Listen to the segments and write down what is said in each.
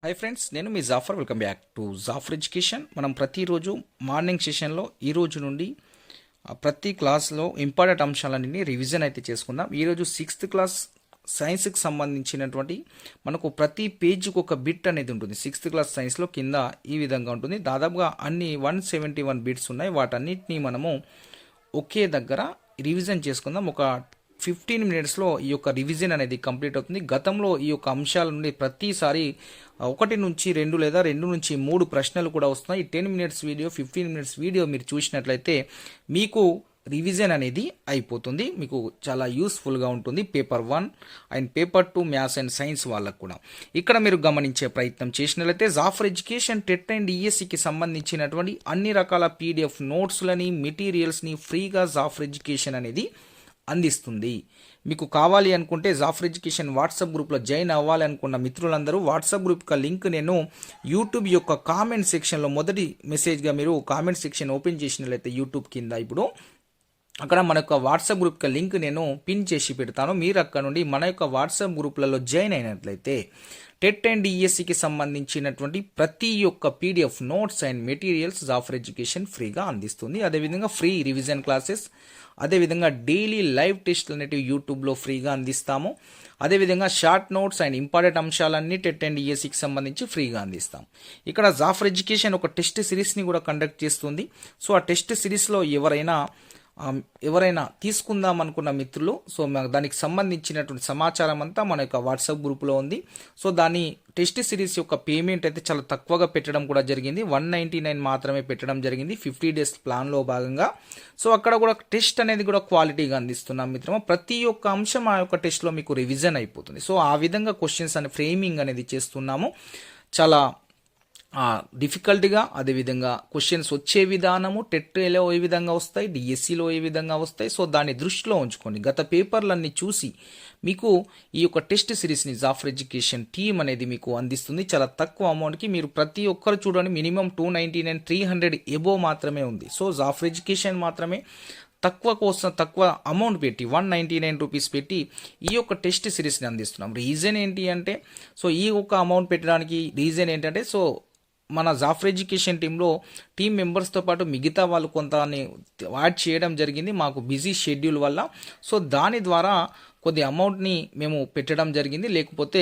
Hi friends, నేను మీ Jafar. Welcome back to Jafar education. మనం ప్రతిరోజు మార్నింగ్ సెషన్లో ఈ రోజు నుండి ప్రతి క్లాస్లో ఇంపార్టెంట్ అంశాలన్నీ రివిజన్ అయితే చేసుకుందాం. ఈరోజు 6th క్లాస్ సైన్స్కి సంబంధించినటువంటి మనకు ప్రతి పేజ్కి ఒక బిట్ అనేది ఉంటుంది. 6th క్లాస్ సైన్స్లో కింద ఈ విధంగా ఉంటుంది. దాదాపుగా అన్ని 171 బిట్స్ ఉన్నాయి. వాటన్నిటినీ మనము ఒకే దగ్గర రివిజన్ చేసుకుందాం. ఒక 15 మినిట్స్లో ఈ యొక్క రివిజన్ అనేది కంప్లీట్ అవుతుంది. గతంలో ఈ యొక్క అంశాల నుండి ప్రతిసారి 1 నుంచి 2 లేదా 2 నుంచి 3 ప్రశ్నలు కూడా వస్తున్నాయి. ఈ 10 మినిట్స్ వీడియో, 15 మినిట్స్ వీడియో మీరు చూసినట్లయితే మీకు రివిజన్ అనేది అయిపోతుంది. మీకు చాలా యూస్ఫుల్గా ఉంటుంది. Paper 1 and paper 2 maths and science వాళ్ళకు కూడా. ఇక్కడ మీరు గమనించే ప్రయత్నం చేసినట్లయితే జాఫర్ ఎడ్యుకేషన్ టెట్ అండ్ ఈఎస్సికి సంబంధించినటువంటి అన్ని రకాల పీడిఎఫ్ నోట్స్లని, మెటీరియల్స్ని ఫ్రీగా జాఫర్ ఎడ్యుకేషన్ అనేది అందిస్తుంది. మీకు కావాలి అనుకుంటే జాఫర్ ఎడ్యుకేషన్ వాట్సాప్ గ్రూప్లో జాయిన్ అవ్వాలి అనుకున్న మిత్రులందరూ వాట్సాప్ గ్రూప్ యొక్క లింక్ నేను యూట్యూబ్ యొక్క కామెంట్ సెక్షన్లో మొదటి మెసేజ్గా మీరు కామెంట్ సెక్షన్ ఓపెన్ చేసినట్లయితే యూట్యూబ్ కింద ఇప్పుడు అక్కడ మన యొక్క వాట్సాప్ గ్రూప్ యొక్క లింక్ నేను పిన్ చేసి పెడతాను. మీరు అక్కడ నుండి మన యొక్క వాట్సాప్ గ్రూప్లలో జాయిన్ అయినట్లయితే టెట్ అండ్ ఈఎస్సికి సంబంధించినటువంటి ప్రతి ఒక్క PDF notes and materials Jafar education ఫ్రీగా అందిస్తుంది. అదేవిధంగా ఫ్రీ రివిజన్ క్లాసెస్, అదేవిధంగా డైలీ లైవ్ టెస్ట్లు అనేటివి యూట్యూబ్లో ఫ్రీగా అందిస్తాము. అదేవిధంగా షార్ట్ నోట్స్ అండ్ ఇంపార్టెంట్ అంశాలన్నీ టెట్ అండ్ ఈఎస్సికి సంబంధించి ఫ్రీగా అందిస్తాం. ఇక్కడ జాఫర్ ఎడ్యుకేషన్ ఒక టెస్ట్ సిరీస్ని కూడా కండక్ట్ చేస్తుంది. సో ఆ టెస్ట్ సిరీస్లో ఎవరైనా తీసుకుందాం అనుకున్న మిత్రులు, సో దానికి సంబంధించినటువంటి సమాచారం అంతా మన యొక్క వాట్సాప్ గ్రూప్లో ఉంది. సో దాని టెస్ట్ సిరీస్ యొక్క పేమెంట్ అయితే చాలా తక్కువగా పెట్టడం కూడా జరిగింది. 199 మాత్రమే పెట్టడం జరిగింది 50 డేస్ ప్లాన్లో భాగంగా. సో అక్కడ కూడా టెస్ట్ అనేది కూడా క్వాలిటీగా అందిస్తున్నాం మిత్రమా. ప్రతి ఒక్క అంశం ఆ యొక్క టెస్ట్లో మీకు రివిజన్ అయిపోతుంది. సో ఆ విధంగా క్వశ్చన్స్ అనే ఫ్రేమింగ్ అనేది చేస్తున్నాము. చాలా డిఫికల్ట్గా, అదేవిధంగా క్వశ్చన్స్ వచ్చే విధానము టెట్లో ఏ విధంగా వస్తాయి, డిఎస్సిలో ఏ విధంగా వస్తాయి. సో దాన్ని దృష్టిలో ఉంచుకొని గత పేపర్లన్నీ చూసి మీకు ఈ యొక్క టెస్ట్ సిరీస్ని జాఫర్ ఎడ్యుకేషన్ టీమ్ అనేది మీకు అందిస్తుంది. చాలా తక్కువ అమౌంట్కి మీరు ప్రతి ఒక్కరు చూడండి, మినిమం 299, 300 ఎబో మాత్రమే ఉంది. సో జాఫర్ ఎడ్యుకేషన్ మాత్రమే తక్కువ అమౌంట్ పెట్టి 199 రూపీస్ పెట్టి ఈ యొక్క టెస్ట్ సిరీస్ని అందిస్తున్నాం. రీజన్ ఏంటి అంటే, సో ఈ యొక్క అమౌంట్ పెట్టడానికి రీజన్ ఏంటంటే, సో మన జాఫర్ ఎడ్యుకేషన్ టీంలో టీం మెంబర్స్తో పాటు మిగతా వాళ్ళు కొంత యాడ్ చేయడం జరిగింది మాకు బిజీ షెడ్యూల్ వల్ల. సో దాని ద్వారా కొద్ది అమౌంట్ని మేము పెట్టడం జరిగింది. లేకపోతే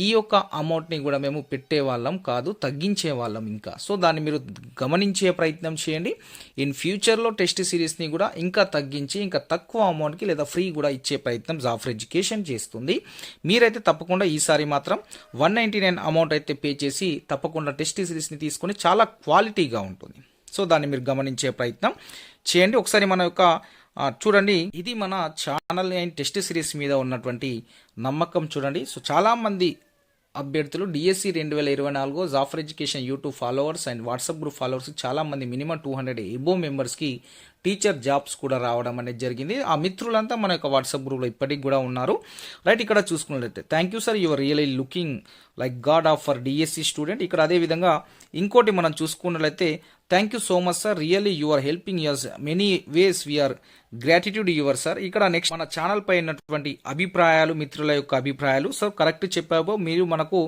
ఈ యొక్క అమౌంట్ని కూడా మేము పెట్టేవాళ్ళం కాదు, తగ్గించే వాళ్ళం ఇంకా. సో దాన్ని మీరు గమనించే ప్రయత్నం చేయండి. ఇన్ ఫ్యూచర్లో టెస్ట్ సిరీస్ని కూడా ఇంకా తగ్గించి ఇంకా తక్కువ అమౌంట్కి లేదా ఫ్రీ కూడా ఇచ్చే ప్రయత్నం జాఫర్ ఎడ్యుకేషన్ చేస్తుంది. మీరైతే తప్పకుండా ఈసారి మాత్రం 199 అమౌంట్ అయితే పే చేసి తప్పకుండా టెస్ట్ సిరీస్ని తీసుకొని చాలా క్వాలిటీగా ఉంటుంది. సో దాన్ని మీరు గమనించే ప్రయత్నం చేయండి. ఒకసారి మన యొక్క చూడండి, ఇది మన ఛానల్ అండ్ టెస్ట్ సిరీస్ మీద ఉన్నటువంటి నమ్మకం చూడండి. సో చాలామంది అభ్యర్థులు DSC 2024 Jafar education YouTube followers and WhatsApp group followers చాలామంది మినిమం 200 ఎబో మెంబర్స్కి టీచర్ జాబ్స్ కూడా రావడం అనేది జరిగింది. ఆ మిత్రులంతా మన యొక్క వాట్సాప్ గ్రూప్లో ఇప్పటికి కూడా ఉన్నారు. రైట్, ఇక్కడ చూసుకున్నట్లయితే thank you sir, your really looking like god of for DSC student. ఇక్కడ అదేవిధంగా ఇంకోటి మనం చూసుకున్నట్లయితే thank you so much sir, really you are helping us many ways, we are gratitude your sir. ఇక్కడ నెక్స్ట్ మన ఛానల్ పై ఉన్నటువంటి అభిప్రాయాలు, మిత్రుల యొక్క అభిప్రాయాలు. సో కరెక్ట్ చెప్పాబో, మీరు మనకు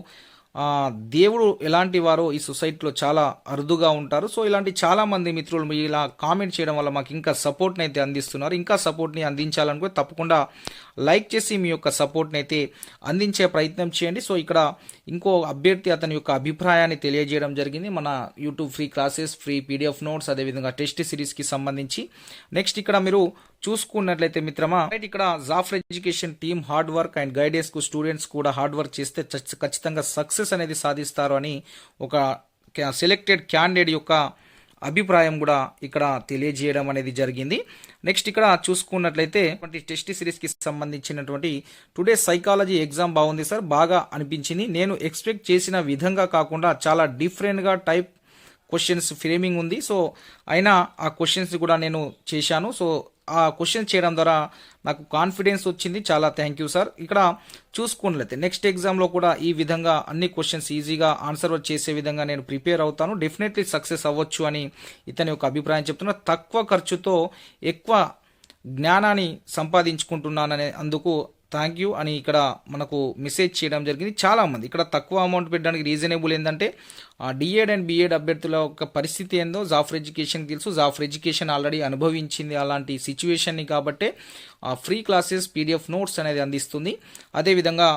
దేవుడు ఎలాంటి వారో ఈ సొసైటీలో చాలా అరుదుగా ఉంటారు. సో ఇలాంటి చాలామంది మిత్రులు మీరు ఇలా కామెంట్ చేయడం వల్ల మాకు ఇంకా సపోర్ట్ని అయితే అందిస్తున్నారు. ఇంకా సపోర్ట్ని అందించాలనుకో తప్పకుండా లైక్ చేసి మీ యొక్క సపోర్ట్ని అయితే అందించే ప్రయత్నం చేయండి. సో ఇక్కడ ఇంకో అభ్యర్థి అతని యొక్క అభిప్రాయాన్ని తెలియజేయడం జరిగింది. మన YouTube free classes, free PDF notes, అదేవిధంగా టెస్ట్ సిరీస్కి సంబంధించి. నెక్స్ట్ ఇక్కడ మీరు చూసుకున్నట్లయితే మిత్రమా, ఇక్కడ Jafar education team hard work and guidance కు స్టూడెంట్స్ కూడా హార్డ్ వర్క్ చేస్తే ఖచ్చితంగా సక్సెస్ అనేది సాధిస్తారు అని ఒక సెలెక్టెడ్ క్యాండిడేట్ యొక్క అభిప్రాయం కూడా ఇక్కడ తెలియజేయడం అనేది జరిగింది. నెక్స్ట్ ఇక్కడ చూసుకున్నట్లయితే టెస్ట్ సిరీస్కి సంబంధించినటువంటి టుడే సైకాలజీ ఎగ్జామ్ బాగుంది సార్, బాగా అనిపించింది. నేను ఎక్స్పెక్ట్ చేసిన విధంగా కాకుండా చాలా డిఫరెంట్గా టైప్ క్వశ్చన్స్ ఫ్రేమింగ్ ఉంది. సో అయినా ఆ క్వశ్చన్స్ కూడా నేను చేశాను. సో ఆ క్వశ్చన్ చేయడం ద్వారా నాకు కాన్ఫిడెన్స్ వచ్చింది. చాలా థ్యాంక్ యూ సార్. ఇక్కడ చూసుకున్నట్లయితే నెక్స్ట్ ఎగ్జామ్లో కూడా ఈ విధంగా అన్ని క్వశ్చన్స్ ఈజీగా ఆన్సర్ చేసే విధంగా నేను ప్రిపేర్ అవుతాను, డెఫినెట్లీ సక్సెస్ అవ్వచ్చు అని ఇతని యొక్క అభిప్రాయం చెప్తున్నా. తక్కువ ఖర్చుతో ఎక్కువ జ్ఞానాన్ని సంపాదించుకుంటున్నాననే అందుకు థ్యాంక్ యూ అని ఇక్కడ మనకు మెసేజ్ చేయడం జరిగింది చాలామంది. ఇక్కడ తక్కువ అమౌంట్ పెట్టడానికి రీజనబుల్ ఏంటంటే డిఎడ్ అండ్ బిఎడ్ అభ్యర్థుల యొక్క పరిస్థితి ఏందో జాఫర్ ఎడ్యుకేషన్ తెలుసు. జాఫర్ ఎడ్యుకేషన్ ఆల్రెడీ అనుభవించింది అలాంటి సిచ్యువేషన్ని, కాబట్టే ఫ్రీ క్లాసెస్ పీడిఎఫ్ నోట్స్ అనేది అందిస్తుంది. అదేవిధంగా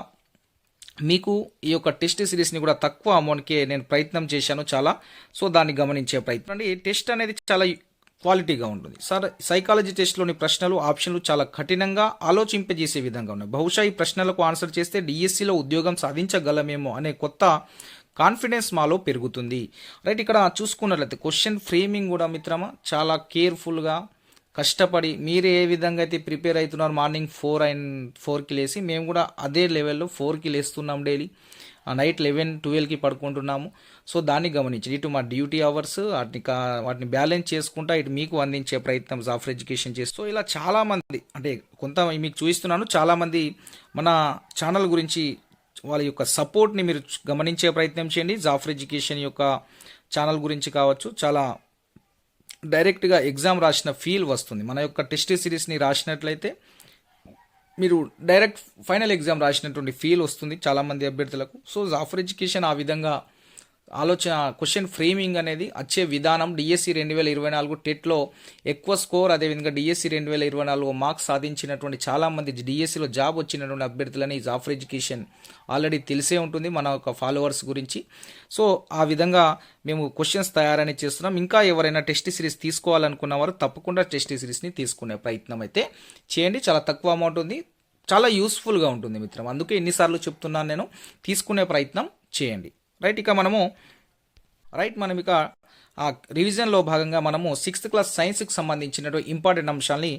మీకు ఈ యొక్క టెస్ట్ సిరీస్ని కూడా తక్కువ అమౌంట్కే నేను ప్రయత్నం చేశాను చాలా. సో దాన్ని గమనించే ప్రయత్నం అండి. టెస్ట్ అనేది చాలా క్వాలిటీగా ఉంటుంది సార్. సైకాలజీ టెస్ట్లోని ప్రశ్నలు ఆప్షన్లు చాలా కఠినంగా ఆలోచింపజేసే విధంగా ఉన్నాయి. బహుశా ఈ ప్రశ్నలకు ఆన్సర్ చేస్తే డిఎస్సిలో ఉద్యోగం సాధించగలమేమో అనే కొత్త కాన్ఫిడెన్స్ మాలో పెరుగుతుంది. రైట్, ఇక్కడ చూసుకున్నట్లయితే క్వశ్చన్ ఫ్రేమింగ్ కూడా మిత్రమా చాలా కేర్ఫుల్గా కష్టపడి మీరు ఏ విధంగా అయితే ప్రిపేర్ అవుతున్నారు, మార్నింగ్ 4కి లేసి మేము కూడా అదే లెవెల్లో 4కి లేస్తున్నాం డైలీ, నైట్ 11-12కి పడుకుంటున్నాము. సో దాన్ని గమనించి ఇటు మా డ్యూటీ అవర్స్ వాటిని బ్యాలెన్స్ చేసుకుంటా ఇటు మీకు అందించే ప్రయత్నం జాఫర్ ఎడ్యుకేషన్ చేస్తూ ఇలా చాలామంది అంటే కొంత మీకు చూపిస్తున్నాను. చాలామంది మన ఛానల్ గురించి వాళ్ళ యొక్క సపోర్ట్ని మీరు గమనించే ప్రయత్నం చేయండి. జాఫర్ ఎడ్యుకేషన్ యొక్క ఛానల్ గురించి కావచ్చు, చాలా డైరెక్ట్గా ఎగ్జామ్ రాసిన ఫీల్ వస్తుంది. మన యొక్క టెస్ట్ సిరీస్ని రాసినట్లయితే మీరు డైరెక్ట్ ఫైనల్ ఎగ్జామ్ రాసినటువంటి ఫీల్ వస్తుంది చాలామంది అభ్యర్థులకు. సో జాఫర్ ఎడ్యుకేషన్ ఆ విధంగా క్వశ్చన్ ఫ్రేమింగ్ అనేది వచ్చే విధానం డిఎస్సి 2024 టెట్లో ఎక్కువ స్కోర్, అదేవిధంగా డిఎస్సి 2024 మార్క్స్ సాధించినటువంటి చాలామంది డిఎస్సిలో జాబ్ వచ్చినటువంటి అభ్యర్థులని జాఫర్ ఎడ్యుకేషన్ ఆల్రెడీ తెలిసే ఉంటుంది మన యొక్క ఫాలోవర్స్ గురించి. సో ఆ విధంగా మేము క్వశ్చన్స్ తయారని చేస్తున్నాం. ఇంకా ఎవరైనా టెస్ట్ సిరీస్ తీసుకోవాలనుకున్న వారు తప్పకుండా టెస్ట్ సిరీస్ని తీసుకునే ప్రయత్నం అయితే చేయండి. చాలా తక్కువ అమౌంట్ ఉంది, చాలా యూస్ఫుల్గా ఉంటుంది మిత్రం. అందుకే ఎన్నిసార్లు చెప్తున్నాను నేను, తీసుకునే ప్రయత్నం చేయండి. రైట్, మనం ఇక రివిజన్లో భాగంగా మనము 6th క్లాస్ సైన్స్కి సంబంధించినటువంటి ఇంపార్టెంట్ అంశాలని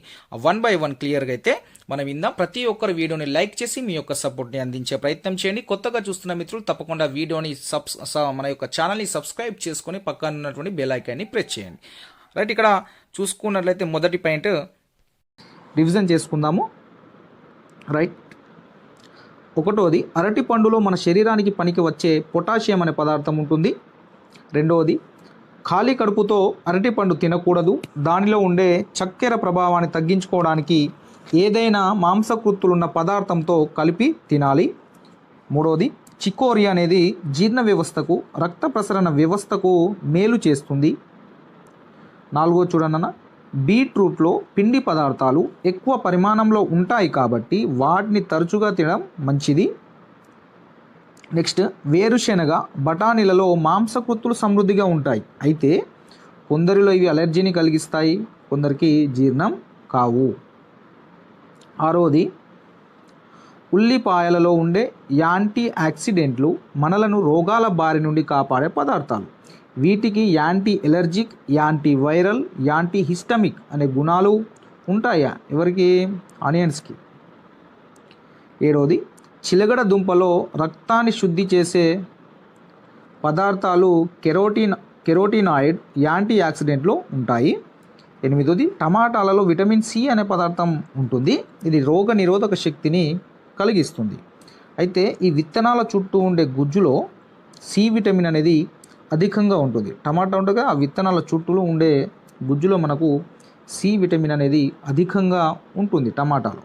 1 by 1 క్లియర్గా అయితే మనం విందాం. ప్రతి ఒక్కరు వీడియోని లైక్ చేసి మీ యొక్క సపోర్ట్ని అందించే ప్రయత్నం చేయండి. కొత్తగా చూస్తున్న మిత్రులు తప్పకుండా వీడియోని మన యొక్క ఛానల్ని సబ్స్క్రైబ్ చేసుకొని పక్కన ఉన్నటువంటి బెల్ ఐకాన్ని ప్రెస్ చేయండి. రైట్, ఇక్కడ చూసుకున్నట్లయితే మొదటి పాయింట్ రివిజన్ చేసుకుందాము. రైట్, ఒకటోది అరటి పండులో మన శరీరానికి పనికి వచ్చే పొటాషియం అనే పదార్థం ఉంటుంది. రెండవది ఖాళీ కడుపుతో అరటి పండు తినకూడదు, దానిలో ఉండే చక్కెర ప్రభావాన్ని తగ్గించుకోవడానికి ఏదైనా మాంసకృత్తులున్న పదార్థంతో కలిపి తినాలి. మూడవది చికోరి అనేది జీర్ణ వ్యవస్థకు, రక్త ప్రసరణ వ్యవస్థకు మేలు చేస్తుంది. నాలుగో చూడన్న, బీట్రూట్లో పిండి పదార్థాలు ఎక్కువ పరిమాణంలో ఉంటాయి కాబట్టి వాటిని తరచుగా తినడం మంచిది. నెక్స్ట్ వేరుశెనగ, బఠానీలలో మాంసకృత్తులు సమృద్ధిగా ఉంటాయి, అయితే కొందరిలో ఇవి అలర్జీని కలిగిస్తాయి, కొందరికి జీర్ణం కావు. ఆరోది ఉల్లిపాయలలో ఉండే యాంటీ ఆక్సిడెంట్లు మనలను రోగాల బారి నుండి కాపాడే పదార్థాలు. వీటికి anti allergic, anti viral, anti histaminic అనే గుణాలు ఉంటాయా? ఎవరికి? ఆనియన్స్కి. ఏడవది చిలగడ దుంపలో రక్తాన్ని శుద్ధి చేసే పదార్థాలు కెరోటినాయిడ్, యాంటీ ఆక్సిడెంట్లు ఉంటాయి. ఎనిమిదోది టమాటాలలో విటమిన్ సి అనే పదార్థం ఉంటుంది, ఇది రోగ నిరోధక శక్తిని కలిగిస్తుంది. అయితే ఈ విత్తనాల చుట్టూ ఉండే గుజ్జులో సి విటమిన్ అనేది అధికంగా ఉంటుంది. టమాటా ఉండగా ఆ విత్తనాల చుట్టూలో ఉండే గుజ్జులో మనకు సి విటమిన్ అనేది అధికంగా ఉంటుంది టమాటాలో.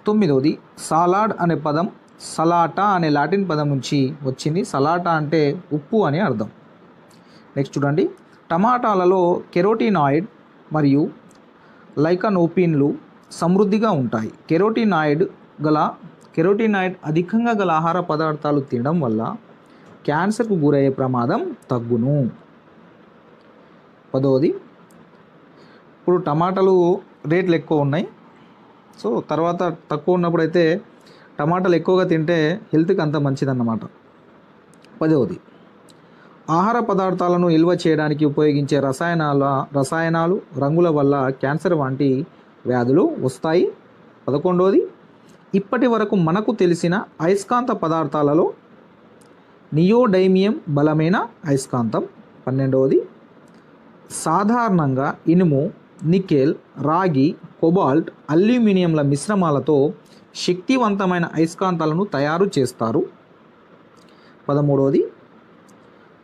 తొమ్మిదవది సాలాడ్ అనే పదం సలాటా అనే లాటిన్ పదం నుంచి వచ్చింది. సలాటా అంటే ఉప్పు అని అర్థం. నెక్స్ట్ చూడండి, టమాటాలలో కెరోటినాయిడ్ మరియు లైకనోపిన్లు సమృద్ధిగా ఉంటాయి. కెరోటినాయిడ్ అధికంగా గల ఆహార పదార్థాలు తినడం వల్ల క్యాన్సర్కు గురయ్యే ప్రమాదం తగ్గును. 10వది ఇప్పుడు టమాటాలు రేట్లు ఎక్కువ ఉన్నాయి, సో తర్వాత తక్కువ ఉన్నప్పుడు అయితే టమాటాలు ఎక్కువగా తింటే హెల్త్కి అంత మంచిదన్నమాట. 10వది ఆహార పదార్థాలను నిల్వ చేయడానికి ఉపయోగించే రసాయనాలు, రంగుల వల్ల క్యాన్సర్ వంటి వ్యాధులు వస్తాయి. 11వది ఇప్పటి వరకు మనకు తెలిసిన అయస్కాంత పదార్థాలలో నియోడైమియం బలమైన అయస్కాంతం. 12వది సాధారణంగా ఇనుము, నికెల్, రాగి, కొబాల్ట్, అల్యూమినియంల మిశ్రమాలతో శక్తివంతమైన అయస్కాంతాలను తయారు చేస్తారు. 13వది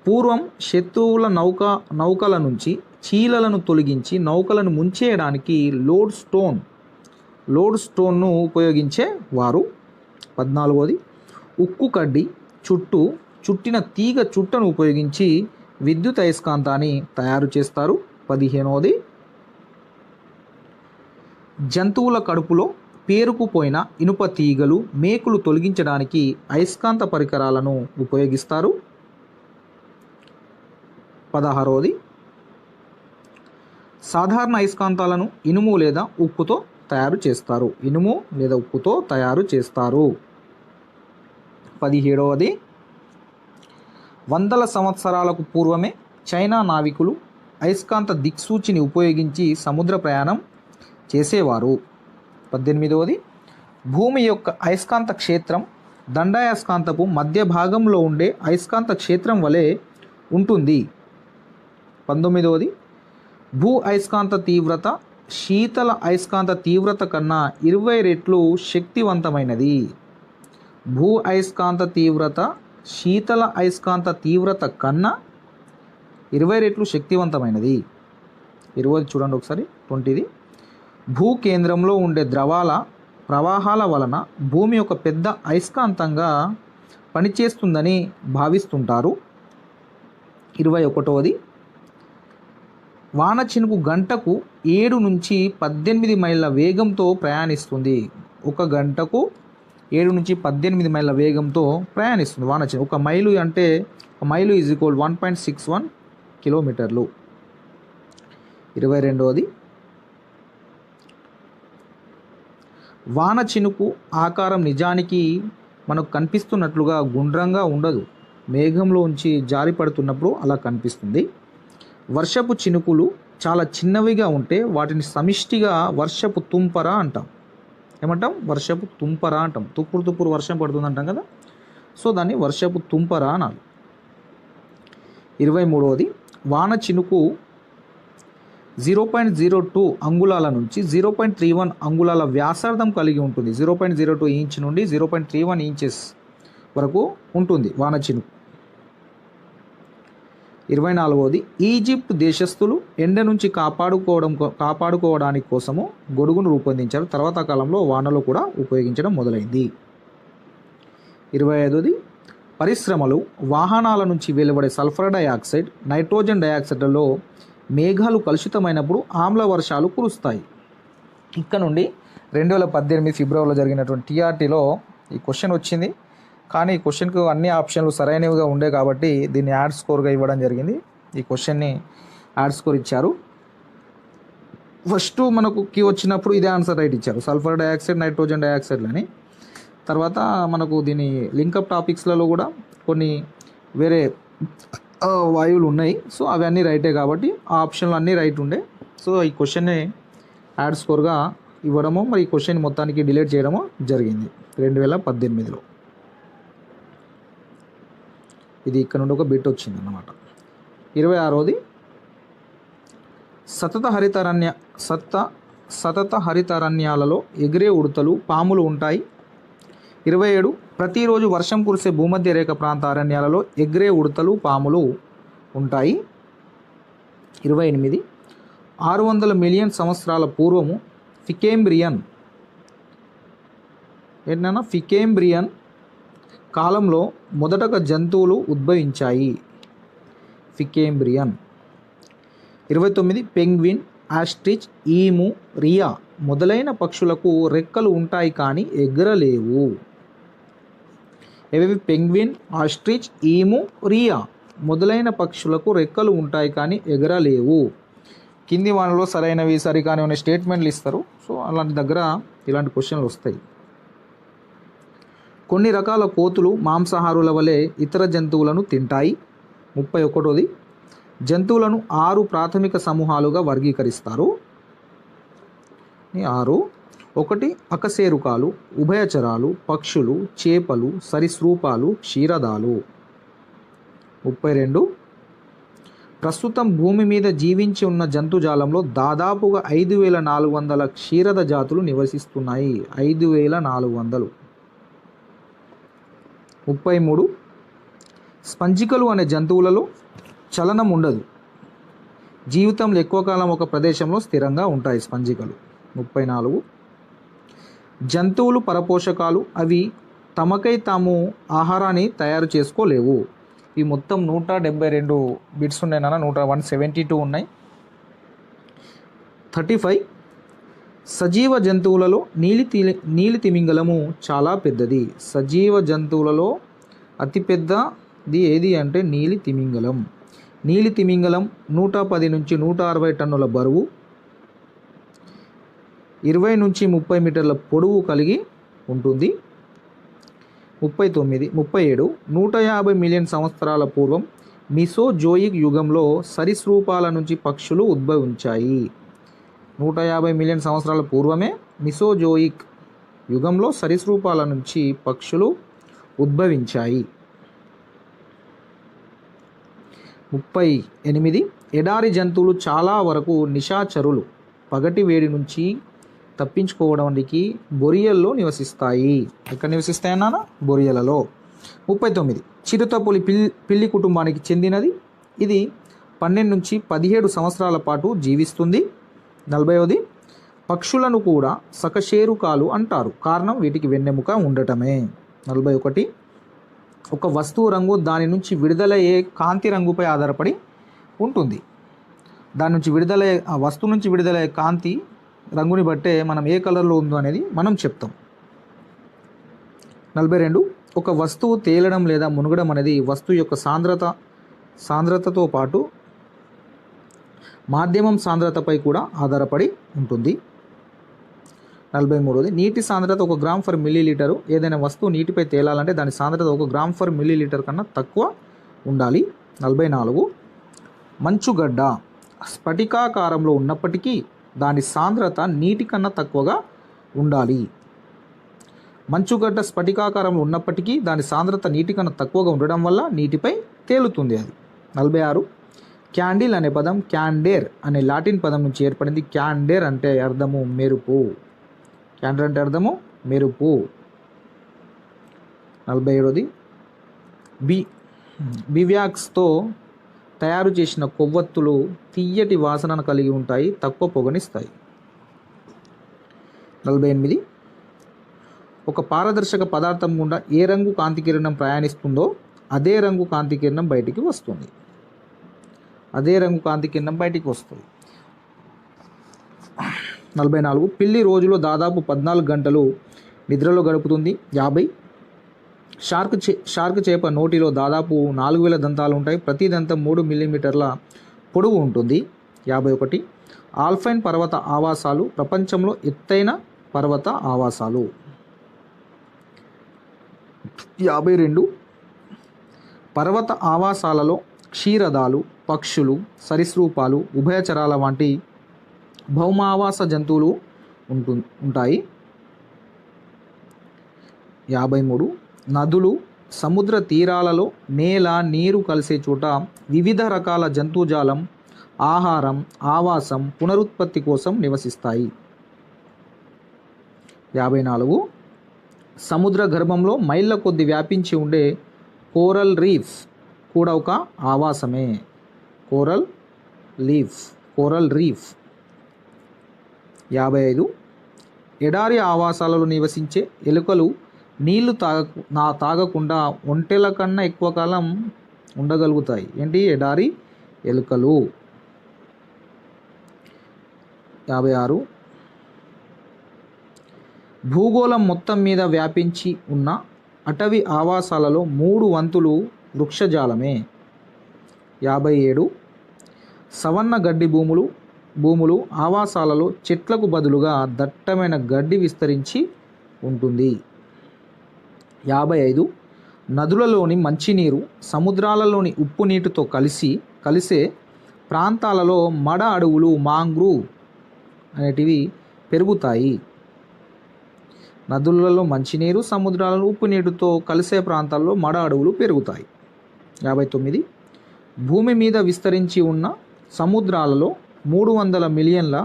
పూర్వం శత్రువుల నౌకల నుంచి చీలలను తొలగించి నౌకలను ముంచేయడానికి లోడ్ స్టోన్ లోడ్ స్టోన్ను ఉపయోగించేవారు. 14వది ఉక్కు కడ్డి చుట్టిన తీగ చుట్టను ఉపయోగించి విద్యుత్ అయస్కాంతాన్ని తయారు చేస్తారు. 15వది జంతువుల కడుపులో పేరుకుపోయిన ఇనుప తీగలు మేకులు తొలగించడానికి అయస్కాంత పరికరాలను ఉపయోగిస్తారు. 16వది సాధారణ అయస్కాంతాలను ఇనుము లేదా ఉక్కుతో తయారు చేస్తారు. 17వది వందల సంవత్సరాలకు పూర్వమే చైనా నావికులు అయస్కాంత దిక్సూచిని ఉపయోగించి సముద్ర ప్రయాణం చేసేవారు. 18వది భూమి యొక్క అయస్కాంత క్షేత్రం దండాయస్కాంతపు మధ్య భాగంలో ఉండే అయస్కాంత క్షేత్రం వలె ఉంటుంది. 19వది భూ అయస్కాంత తీవ్రత శీతల అయస్కాంత తీవ్రత కన్నా 20 రెట్లు శక్తివంతమైనది. భూ అయస్కాంత తీవ్రత శీతల అయస్కాంత తీవ్రత కన్నా 20 రెట్లు శక్తివంతమైనది. 20 చూడండి ఒకసారి. 20ది భూ కేంద్రంలో ఉండే ద్రవాల ప్రవాహాల వలన భూమి ఒక పెద్ద అయస్కాంతంగా పనిచేస్తుందని భావిస్తుంటారు. 21వది వాన చినుకు గంటకు 7 నుంచి 18 మైళ్ళ వేగంతో ప్రయాణిస్తుంది. ఒక గంటకు 7 నుంచి 18 మైళ్ళ వేగంతో ప్రయాణిస్తుంది వాన చినుకు. ఒక మైలు అంటే మైలు ఈజ్ ఈక్వల్ 1.61 కిలోమీటర్లు. 22వది వాన చినుకు ఆకారం నిజానికి మనకు కనిపిస్తున్నట్లుగా గుండ్రంగా ఉండదు. మేఘంలోంచి జారి పడుతున్నప్పుడు అలా కనిపిస్తుంది. వర్షపు చినుకులు చాలా చిన్నవిగా ఉంటే వాటిని సమిష్టిగా వర్షపు తుంపర అంటాం. ఏమంటాం? వర్షపు తుంపర అంటాం. తుప్పురు వర్షం పడుతుంది అంటాం కదా, సో దాన్ని వర్షపు తుంపర అనాలి. 23వది వాన చినుకు 0.02 అంగుళాల నుంచి 0.31 అంగుళాల వ్యాసార్థం కలిగి ఉంటుంది. 0.02 ఇంచ్ నుండి 0.31 ఇంచెస్ వరకు ఉంటుంది వాన చినుకు. 24వది ఈజిప్ట్ దేశస్థులు ఎండ నుంచి కాపాడుకోవడానికి కోసము గొడుగును రూపొందించారు. తర్వాత కాలంలో వానలో కూడా ఉపయోగించడం మొదలైంది. 25వది పరిశ్రమలు వాహనాల నుంచి వెలువడే సల్ఫర్ డయాక్సైడ్ నైట్రోజన్ డయాక్సైడ్లలో మేఘాలు కలుషితమైనప్పుడు ఆమ్ల వర్షాలు కురుస్తాయి. ఇక్కడ నుండి 2018 ఫిబ్రవరిలో జరిగినటువంటి టీఆర్టీలో ఈ క్వశ్చన్ వచ్చింది. కానీ ఈ క్వశ్చన్కు అన్ని ఆప్షన్లు సరైనవిగా ఉండే కాబట్టి దీన్ని యాడ్ స్కోర్గా ఇవ్వడం జరిగింది. ఈ క్వశ్చన్ని యాడ్ స్కోర్ ఇచ్చారు. ఫస్ట్ మనకు కీ వచ్చినప్పుడు ఇదే ఆన్సర్ రైట్ ఇచ్చారు, సల్ఫర్ డయాక్సైడ్ నైట్రోజన్ డయాక్సైడ్లని. తర్వాత మనకు దీని లింకప్ టాపిక్స్లలో కూడా కొన్ని వేరే వాయువులు ఉన్నాయి. సో అవి అన్నీ రైటే కాబట్టి ఆ ఆప్షన్లు అన్నీ రైట్ ఉండే. సో ఈ క్వశ్చన్ని యాడ్ స్కోర్గా ఇవ్వడము, మరి ఈ క్వశ్చన్ మొత్తానికి డిలీట్ చేయడము జరిగింది 2018లో. ఇది ఇక్కడ నుండి ఒక బిట్ వచ్చింది అన్నమాట. 26వది సతత హరితారణ్యాలలో ఎగిరే ఉడతలు పాములు ఉంటాయి. 27 ప్రతిరోజు వర్షం కురిసే భూమధ్య రేఖ ప్రాంత అరణ్యాలలో ఎగిరే ఉడతలు పాములు ఉంటాయి. 28 600 మిలియన్ సంవత్సరాల పూర్వము ఫికేంబ్రియన్ కాలంలో మొదటగా జంతువులు ఉద్భవించాయి. ఫికేంబ్రియన్. 29 పెంగ్విన్ ఆస్ట్రిచ్ ఈము రియా మొదలైన పక్షులకు రెక్కలు ఉంటాయి కానీ ఎగరలేవు. ఏవేవి? పెంగ్విన్, ఆస్ట్రిచ్, ఈము, రియా మొదలైన పక్షులకు రెక్కలు ఉంటాయి కానీ ఎగరలేవు. కింది వానలో సరైనవి సరికాని అనే స్టేట్మెంట్లు ఇస్తారు. సో అలాంటి దగ్గర ఇలాంటి క్వశ్చన్లు వస్తాయి. కొన్ని రకాల కోతులు మాంసాహారుల వలె ఇతర జంతువులను తింటాయి. 31వది జంతువులను 6 ప్రాథమిక సమూహాలుగా వర్గీకరిస్తారు. 6 1 అకశేరుకాలు, ఉభయచరాలు, పక్షులు, చేపలు, సరీసృపాలు, క్షీరదాలు. 32 ప్రస్తుతం భూమి మీద జీవించి ఉన్న జంతుజాలంలో దాదాపుగా 5400 క్షీరద జాతులు నివసిస్తున్నాయి. 5400. 33 స్పంజికలు అనే జంతువులలో చలనం ఉండదు. జీవితంలో ఎక్కువ కాలం ఒక ప్రదేశంలో స్థిరంగా ఉంటాయి స్పంజికలు. 34 జంతువులు పరపోషకాలు, అవి తమకై తాము ఆహారాన్ని తయారు చేసుకోలేవు. ఈ మొత్తం 172 బిట్స్ ఉన్నాయి నాన్న, 172 ఉన్నాయి. 35 సజీవ జంతువులలో నీలి తిమింగలము చాలా పెద్దది. సజీవ జంతువులలో అతిపెద్దది ఏది అంటే నీలి తిమింగలం. నీలి తిమింగలం 110 నుంచి 160 టన్నుల బరువు, 20 నుంచి 30 మీటర్ల పొడవు కలిగి ఉంటుంది. 37 150 మిలియన్ సంవత్సరాల పూర్వం మిసోజోయిక్ యుగంలో సరీసృపాల నుంచి పక్షులు ఉద్భవించాయి. 150 మిలియన్ సంవత్సరాల పూర్వమే మిసోజోయిక్ యుగంలో సరీసృపాల నుంచి పక్షులు ఉద్భవించాయి. 38 ఎడారి జంతువులు చాలా వరకు నిశాచరులు. పగటి వేడి నుంచి తప్పించుకోవడానికి బొరియల్లో నివసిస్తాయి. ఎక్కడ నివసిస్తాయన్నా? బొరియలలో. 39 చిరుతపులి పిల్లి కుటుంబానికి చెందినది. ఇది 12 నుంచి 17 సంవత్సరాల పాటు జీవిస్తుంది. 40 పక్షులను కూడా సకశేరుకాలు అంటారు, కారణం వీటికి వెన్నెముక ఉండటమే. 41 ఒక వస్తువు రంగు దాని నుంచి విడుదలయ్యే కాంతి రంగుపై ఆధారపడి ఉంటుంది. దాని నుంచి విడుదలయ్యే ఆ వస్తువు నుంచి విడుదలయ్యే కాంతి రంగుని బట్టే మనం ఏ కలర్లో ఉందో అనేది మనం చెప్తాం. 42 ఒక వస్తువు తేలడం లేదా మునగడం అనేది వస్తువు యొక్క సాంద్రతతో పాటు మాధ్యమం సాంద్రతపై కూడా ఆధారపడి ఉంటుంది. 43 నీటి సాంద్రత 1 గ్రామ్ ఫర్ మిల్లీలీటరు. ఏదైనా వస్తువు నీటిపై తేలాలంటే దాని సాంద్రత 1 గ్రామ్ ఫర్ మిల్లీలీటర్ కన్నా తక్కువ ఉండాలి. 44 మంచుగడ్డ స్ఫటికాకారంలో ఉన్నప్పటికీ దాని సాంద్రత నీటి కన్నా తక్కువగా ఉండాలి. మంచుగడ్డ స్ఫటికాకారంలో ఉన్నప్పటికీ దాని సాంద్రత నీటి కన్నా తక్కువగా ఉండడం వల్ల నీటిపై తేలుతుంది అది. 46 క్యాండిల్ అనే పదం క్యాండేర్ అనే లాటిన్ పదం నుంచి ఏర్పడింది. క్యాండేర్ అంటే అర్థము మెరుపు. క్యాండర్ అంటే అర్థము మెరుపు. 47 బివ్యాక్స్తో తయారు చేసిన కొవ్వొత్తులు తియ్యటి వాసనను కలిగి ఉంటాయి, తక్కువ పొగనిస్తాయి. 48 ఒక పారదర్శక పదార్థం గుండా ఏ రంగు కాంతి కిరణం ప్రయాణిస్తుందో అదే రంగు కాంతి కిరణం బయటికి వస్తుంది. 44 పిల్లి రోజులో దాదాపు 14 గంటలు నిద్రలో గడుపుతుంది. 50 షార్క్ చేప నోటిలో దాదాపు 4000 దంతాలు ఉంటాయి. ప్రతి దంతం 3 మిల్లీమీటర్ల పొడవు ఉంటుంది. 51 ఆల్పైన్ పర్వత ఆవాసాలు ప్రపంచంలో ఎత్తైన పర్వత ఆవాసాలు. 52 పర్వత ఆవాసాలలో క్షీరదాలు, పక్షులు, సరీసృపాలు, ఉభయచరాల వంటి భౌమావాస జంతువులు ఉంటాయి. 53 నదులు, సముద్ర తీరాలలో నేల, నీరు కలిసే చోట వివిధ రకాల జంతుజాలం ఆహారం, ఆవాసం, పునరుత్పత్తి కోసం నివసిస్తాయి. 54 సముద్ర గర్భంలో మైళ్ళ కొద్ది వ్యాపించి ఉండే కోరల్ రీఫ్ కూడా ఒక ఆవాసమే. Coral reef. 55 ఎడారి ఆవాసాలలో నివసించే ఎలుకలు నీళ్లు తాగకుండా ఒంటెల కన్నా ఎక్కువ కాలం ఉండగలుగుతాయి. ఏంటి? ఎడారి ఎలుకలు. 56 భూగోళం మొత్తం మీద వ్యాపించి ఉన్న అటవీ ఆవాసాలలో 3 వంతులు వృక్షజాలమే. 57 సవన్న గడ్డి భూములు ఆవాసాలలో చెట్లకు బదులుగా దట్టమైన గడ్డి విస్తరించి ఉంటుంది. 55 నదులలోని మంచినీరు సముద్రాలలోని ఉప్పు నీటితో కలిసే ప్రాంతాలలో మడ అడవులు మాంగ్రూవ్ అనేటివి పెరుగుతాయి. నదులలో మంచినీరు, సముద్రాలలో ఉప్పు నీటితో కలిసే ప్రాంతాల్లో మడ అడవులు పెరుగుతాయి. 59 భూమి మీద విస్తరించి ఉన్న సముద్రాలలో 300 మిలియన్ల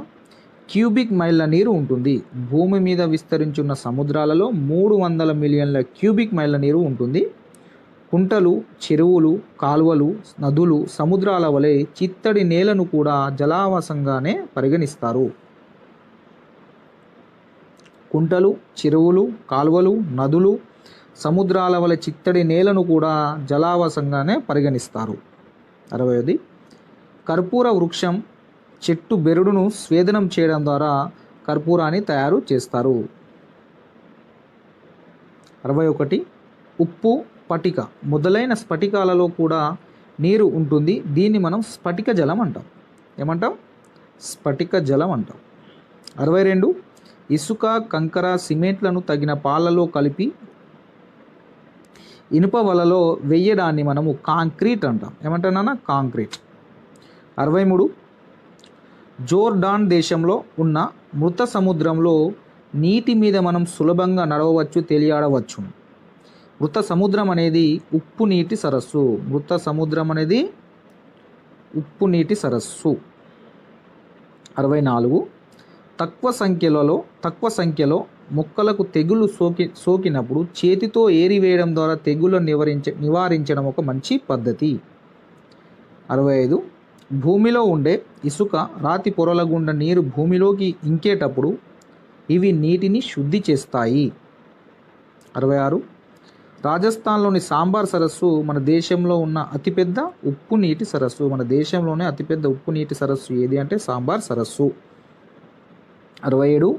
క్యూబిక్ మైళ్ళ నీరు ఉంటుంది. భూమి మీద విస్తరించున్న సముద్రాలలో 300 మిలియన్ల క్యూబిక్ మైళ్ళ నీరు ఉంటుంది. కుంటలు, చెరువులు, కాలువలు, నదులు, సముద్రాల వలె చిత్తడి నేలను కూడా జలావాసంగానే పరిగణిస్తారు. కుంటలు, చెరువులు, కాలువలు, నదులు, సముద్రాల వలె చిత్తడి నేలను కూడా జలావాసంగానే పరిగణిస్తారు. 60. కర్పూర వృక్షం చెట్టు బెరడును స్వేదనం చేయడం ద్వారా కర్పూరాన్ని తయారు చేస్తారు. 61. ఉప్పు, పటిక మొదలైన స్ఫటికాలలో కూడా నీరు ఉంటుంది. దీన్ని మనం స్ఫటిక జలం అంటాం. ఏమంటాం? స్ఫటిక జలం అంటాం. 62. ఇసుక, కంకర, సిమెంట్లను తగిన పాలలో కలిపి ఇనుప వలలో వెయ్యడాన్ని మనము కాంక్రీట్ అంటాం. ఏమంటానా? కాంక్రీట్. 63. జోర్డాన్ దేశంలో ఉన్న మృత సముద్రంలో నీటి మీద మనం సులభంగా నడవవచ్చు, తేలియాడవచ్చు. మృత సముద్రం అనేది ఉప్పు నీటి సరస్సు. మృత సముద్రం అనేది ఉప్పు నీటి సరస్సు. 64. తక్కువ సంఖ్యలో మొక్కలకు తెగులు సోకినప్పుడు చేతితో ఏరివేయడం ద్వారా తెగులను నివారించడం ఒక మంచి పద్ధతి. 65. భూమిలో ఉండే ఇసుక, రాతి పొరల గుండా నీరు భూమిలోకి ఇంకేటప్పుడు ఇవి నీటిని శుద్ధి చేస్తాయి. 66. రాజస్థాన్లోని సాంబార్ సరస్సు మన దేశంలో ఉన్న అతిపెద్ద ఉప్పు నీటి సరస్సు. మన దేశంలోనే అతిపెద్ద ఉప్పు నీటి సరస్సు ఏది అంటే సాంబార్ సరస్సు. 67.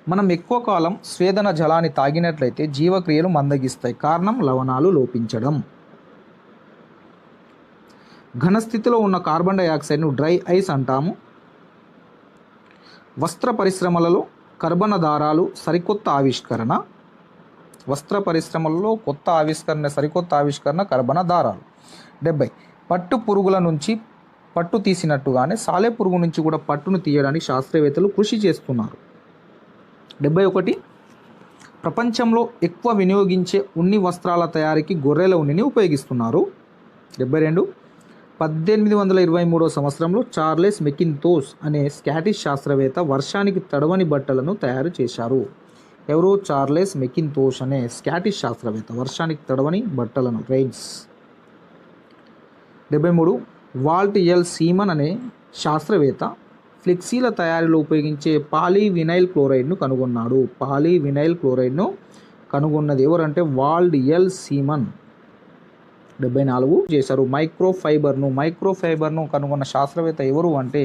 మనం ఎక్కువ కాలం స్వేదన జలాన్ని తాగినట్లయితే జీవక్రియలు మందగిస్తాయి. కారణం లవణాలు లోపించడం. ఘనస్థితిలో ఉన్న కార్బన్ డైఆక్సైడ్ను డ్రై ఐస్ అంటాము. వస్త్ర పరిశ్రమలలో కర్బన దారాలు సరికొత్త ఆవిష్కరణ. వస్త్ర పరిశ్రమలలో సరికొత్త ఆవిష్కరణ కర్బన దారాలు. 70. పట్టు పురుగుల నుంచి పట్టు తీసినట్టుగానే సాలె పురుగు నుంచి కూడా పట్టును తీయడానికి శాస్త్రవేత్తలు కృషి చేస్తున్నారు. 71. ప్రపంచంలో ఎక్కువ వినియోగించే ఉన్ని వస్త్రాల తయారీకి గొర్రెల ఉన్నిని ఉపయోగిస్తున్నారు. 72. 1823 సంవత్సరంలో చార్లెస్ మెకింతోష్ అనే స్కాటిష్ శాస్త్రవేత్త వర్షానికి తడవని బట్టలను తయారు చేశారు. ఎవరు? చార్లెస్ మెకింతోష్ అనే స్కాటిష్ శాస్త్రవేత్త వర్షానికి తడవని బట్టలను, రెయిన్స్. 73. వాల్ట్ ఎల్ సీమన్ అనే శాస్త్రవేత్త ఫ్లెక్సీల తయారీలో ఉపయోగించే పాలీవినైల్ క్లోరైడ్ను కనుగొన్నాడు. పాలీవినైల్ క్లోరైడ్ను కనుగొన్నది ఎవరంటే వాల్ట్ ఎల్ సీమన్. 74 చేశారు. మైక్రోఫైబర్ను కనుగొన్న శాస్త్రవేత్త ఎవరు అంటే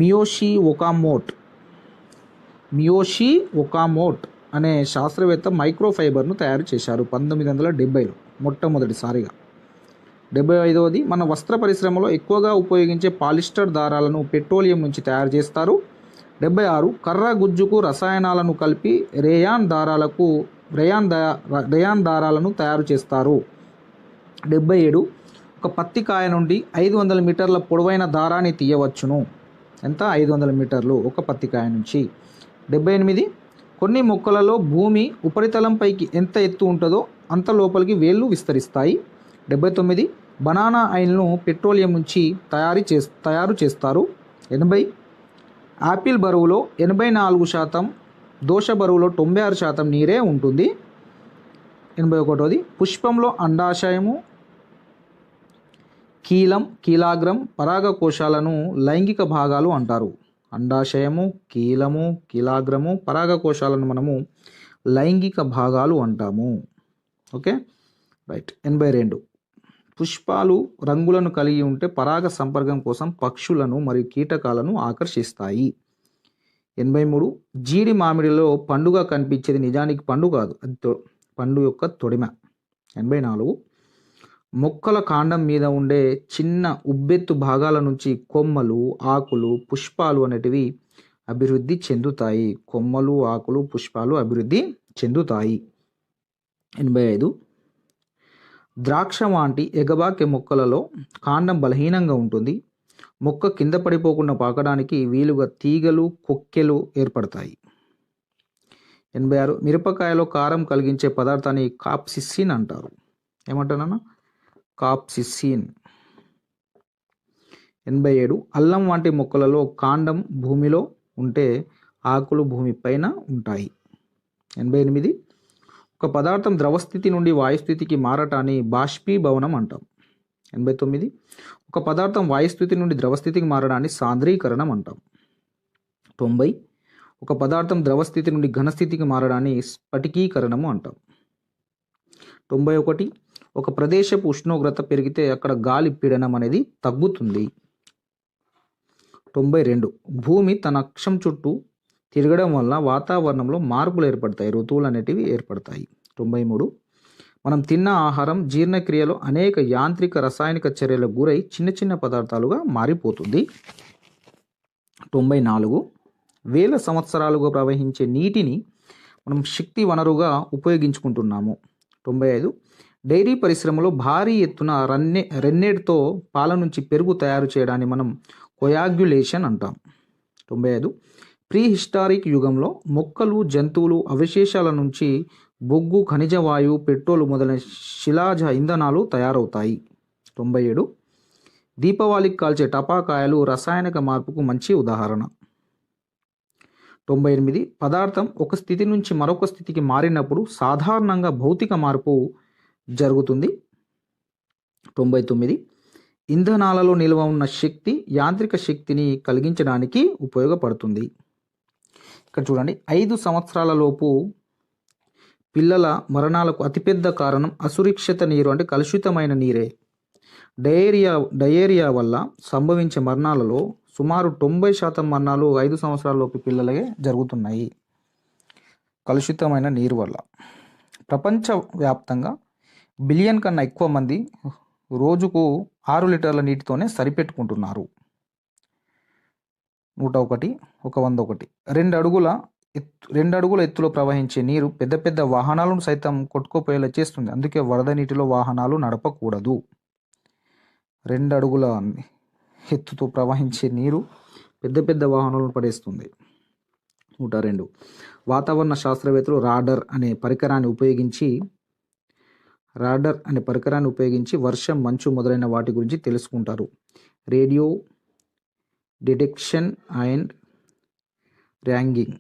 మియోషి ఒకామోట్ అనే శాస్త్రవేత్త మైక్రోఫైబర్ను తయారు చేశారు 1970లో మొట్టమొదటిసారిగా. 75. మన వస్త్ర పరిశ్రమలో ఎక్కువగా ఉపయోగించే పాలిస్టర్ దారాలను పెట్రోలియం నుంచి తయారు చేస్తారు. 76. కర్ర గుజ్జుకు రసాయనాలను కలిపి రేయాన్ దారాలను తయారు చేస్తారు. 77. ఒక పత్తి కాయ నుండి 500 మీటర్ల పొడవైన దారాన్ని తీయవచ్చును. ఎంత? 500 మీటర్లు ఒక పత్తి కాయ నుంచి. 78. కొన్ని మొక్కలలో భూమి ఉపరితలంపైకి ఎంత ఎత్తు ఉంటుందో అంత లోపలికి వేళ్ళు విస్తరిస్తాయి. 79. బనానా ఆయిల్ను పెట్రోలియం నుంచి తయారు చేస్తారు. 80. యాపిల్ బరువులో 84%, దోస బరువులో 96% నీరే ఉంటుంది. 81. పుష్పంలో అండాశయము, కీలాగ్రం, పరాగకోశాలను లైంగిక భాగాలు అంటారు. అండాశయము, కీలాగ్రము, పరాగకోశాలను మనము లైంగిక భాగాలు అంటాము. Okay, right. 82. పుష్పాలు రంగులను కలిగి ఉంటే పరాగ సంపర్కం కోసం పక్షులను మరియు కీటకాలను ఆకర్షిస్తాయి. 83. జీడి మామిడిలో పండుగ కనిపించేది నిజానికి పండు కాదు, అది పండు యొక్క తొడిమ. 84. మొక్కల కాండం మీద ఉండే చిన్న ఉబ్బెత్తు భాగాల నుంచి కొమ్మలు, ఆకులు, పుష్పాలు అనేటివి అభివృద్ధి చెందుతాయి. కొమ్మలు, ఆకులు, పుష్పాలు అభివృద్ధి చెందుతాయి. 85. ద్రాక్ష వంటి ఎగబాకే మొక్కలలో కాండం బలహీనంగా ఉంటుంది. మొక్క కింద పడిపోకుండా పాకడానికి వీలుగా తీగలు, కొక్కెలు ఏర్పడతాయి. 86. మిరపకాయలో కారం కలిగించే పదార్థాన్ని కాప్సిసిన్ అంటారు. ఏమంటానన్నా? కాప్సిసిన్. 87. అల్లం వంటి మొక్కలలో కాండం భూమిలో ఉంటే ఆకులు భూమిపైన ఉంటాయి. 88. ఒక పదార్థం ద్రవస్థితి నుండి వాయుస్థితికి మారటాన్ని బాష్పీభవనం అంటాం. 89. ఒక పదార్థం వాయుస్థితి నుండి ద్రవస్థితికి మారడాన్ని సాంద్రీకరణం అంటాం. 90. ఒక పదార్థం ద్రవస్థితి నుండి ఘనస్థితికి మారడాన్ని స్ఫటికీకరణము అంటాం. 91 ఒక ప్రదేశపు ఉష్ణోగ్రత పెరిగితే అక్కడ గాలి పీడనం అనేది తగ్గుతుంది. 92 భూమి తన అక్షం చుట్టూ తిరగడం వల్ల వాతావరణంలో మార్పులు ఏర్పడతాయి, ఋతువులు అనేటివి ఏర్పడతాయి. 93 మనం తిన్న ఆహారం జీర్ణక్రియలో అనేక యాంత్రిక రసాయనిక చర్యలకు గురై చిన్న చిన్న పదార్థాలుగా మారిపోతుంది. 94 వేల సంవత్సరాలుగా ప్రవహించే నీటిని మనం శక్తి వనరుగా ఉపయోగించుకుంటున్నాము. 95 డైరీ పరిశ్రమలో భారీ ఎత్తున రెన్నెడ్తో పాల నుంచి పెరుగు తయారు చేయడాన్ని మనం కొయాగ్యులేషన్ అంటాం. 95 ప్రీ హిస్టారిక్ యుగంలో మొక్కలు జంతువులు అవశేషాల నుంచి బొగ్గు, ఖనిజ వాయువు, పెట్రోలు మొదలైన శిలాజ ఇంధనాలు తయారవుతాయి. 97 దీపావళికి కాల్చే టపాకాయలు రసాయనిక మార్పుకు మంచి ఉదాహరణ. 98 పదార్థం ఒక స్థితి నుంచి మరొక స్థితికి మారినప్పుడు సాధారణంగా భౌతిక మార్పు జరుగుతుంది. 99 ఇంధనాలలో నిల్వ ఉన్న శక్తి యాంత్రిక శక్తిని కలిగించడానికి ఉపయోగపడుతుంది. ఇక్కడ చూడండి, 5 సంవత్సరాల లోపు పిల్లల మరణాలకు అతిపెద్ద కారణం అసురక్షిత నీరు, అంటే కలుషితమైన నీరే. డయేరియా వల్ల సంభవించే మరణాలలో సుమారు 90% మరణాలు 5 సంవత్సరాలలోపు పిల్లలకే జరుగుతున్నాయి కలుషితమైన నీరు వల్ల. ప్రపంచవ్యాప్తంగా బిలియన్ కన్నా ఎక్కువ మంది రోజుకు 6 లీటర్ల నీటితోనే సరిపెట్టుకుంటున్నారు. 101 101 2 అడుగుల ఎత్తులో ప్రవహించే నీరు పెద్ద పెద్ద వాహనాలను సైతం కొట్టుకుపోయేలా చేస్తుంది. అందుకే వరద నీటిలో వాహనాలు నడపకూడదు. 2 అడుగుల ఎత్తుతో ప్రవహించే నీరు పెద్ద పెద్ద వాహనాలను పడేస్తుంది. 102 వాతావరణ శాస్త్రవేత్తలు రాడార్ అనే పరికరాన్ని ఉపయోగించి వర్షం, మంచు మొదలైన వాటి గురించి తెలుసుకుంటారు. Radio detection and ranging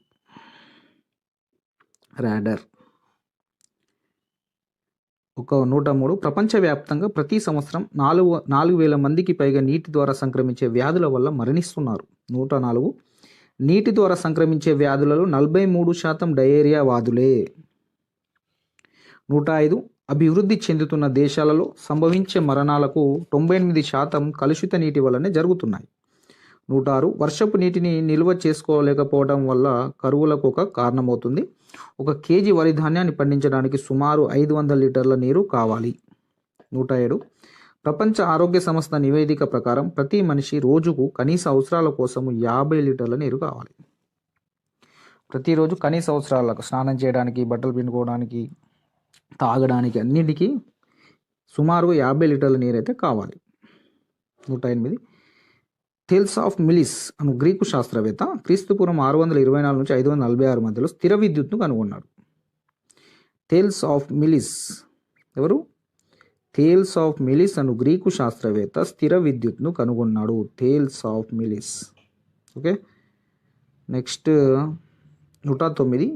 radar. 103 ప్రపంచవ్యాప్తంగా ప్రతి సంవత్సరం 4,000 మందికి పైగా నీటి ద్వారా సంక్రమించే వ్యాధుల వల్ల మరణిస్తున్నారు. 104 నీటి ద్వారా సంక్రమించే వ్యాధులలో 43% డయేరియా వ్యాధులే. 105 అభివృద్ధి చెందుతున్న దేశాలలో సంభవించే మరణాలకు 98% కలుషిత నీటి వల్లనే జరుగుతున్నాయి. 106 వర్షపు నీటిని నిల్వ చేసుకోలేకపోవడం వల్ల కరువులకు ఒక కారణమవుతుంది. 1 కేజీ వరి ధాన్యాన్ని పండించడానికి సుమారు 500 లీటర్ల నీరు కావాలి. 107 ప్రపంచ ఆరోగ్య సంస్థ నివేదిక ప్రకారం ప్రతి మనిషి రోజుకు కనీస అవసరాల కోసం 50 లీటర్ల నీరు కావాలి. ప్రతిరోజు కనీస అవసరాలకు స్నానం చేయడానికి, బట్టలు పిండుకోవడానికి, తాగడానికి అన్నిటికీ సుమారు 50 లీటర్ల నీరు అయితే కావాలి. 108 థేల్స్ ఆఫ్ మిలిస్ అను గ్రీకు శాస్త్రవేత్త క్రీస్తుపూర్వం 624 నుంచి 546 మధ్యలో స్థిర విద్యుత్ను కనుగొన్నాడు. థేల్స్ ఆఫ్ మిలిస్ ఎవరు? థేల్స్ ఆఫ్ మిలిస్ అను గ్రీకు శాస్త్రవేత్త స్థిర విద్యుత్ను కనుగొన్నాడు. Thales of మిలిస్. Okay, next 109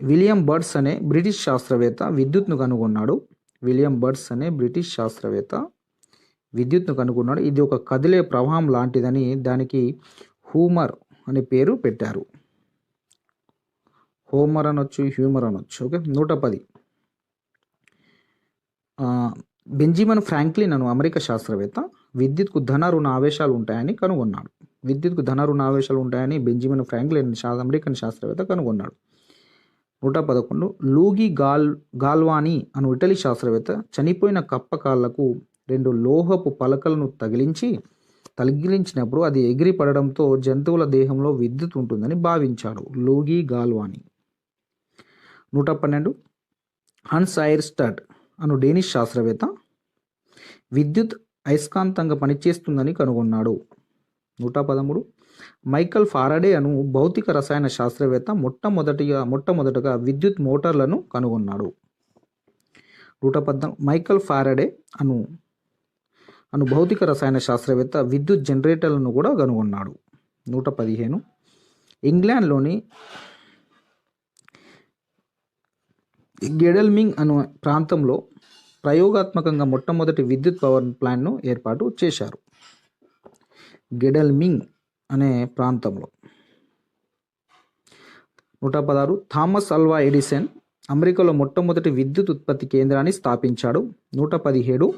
William birds అనే బ్రిటిష్ శాస్త్రవేత్త విద్యుత్ను కనుగొన్నాడు. ఇది ఒక కదిలే ప్రవాహం లాంటిదని దానికి హూమర్ అనే పేరు పెట్టారు. హోమర్ అనొచ్చు, హ్యూమర్ అనొచ్చు. ఓకే, 110 బెంజమిన్ ఫ్రాంక్లిన్ అను అమెరికా శాస్త్రవేత్త విద్యుత్కు ధన రుణ ఆవేశాలు ఉంటాయని కనుగొన్నాడు. బెంజమిన్ ఫ్రాంక్లిన్ అమెరికన్ శాస్త్రవేత్త కనుగొన్నాడు. 111 లూగి గాల్వానీ అను ఇటలీ శాస్త్రవేత్త చనిపోయిన కప్ప కాళ్లకు 2 లోహపు పలకలను తగిలించినప్పుడు అది ఎగిరి పడడంతో జంతువుల దేహంలో విద్యుత్ ఉంటుందని భావించాడు. లూగి గాల్వానీ. 112 హన్స్ ఐర్స్టడ్ అను డేనిష్ శాస్త్రవేత్త విద్యుత్ అయస్కాంతంగా పనిచేస్తుందని కనుగొన్నాడు. 113 మైకల్ ఫారడే అను భౌతిక రసాయన శాస్త్రవేత్త మొట్టమొదటగా విద్యుత్ మోటార్లను కనుగొన్నాడు. 114 మైకల్ ఫారడే అను భౌతిక రసాయన శాస్త్రవేత్త విద్యుత్ జనరేటర్లను కూడా కనుగొన్నాడు. 115 ఇంగ్లాండ్లోని గెడల్మింగ్ అను ప్రాంతంలో ప్రయోగాత్మకంగా మొట్టమొదటి విద్యుత్ పవర్ ప్లాంట్ను ఏర్పాటు చేశారు. గెడల్మింగ్ అనే ప్రాంతంలో 116 థామస్ అల్వా ఎడిసన్ అమెరికాలో మొట్టమొదటి విద్యుత్ ఉత్పత్తి కేంద్రాన్ని స్థాపించాడు. 117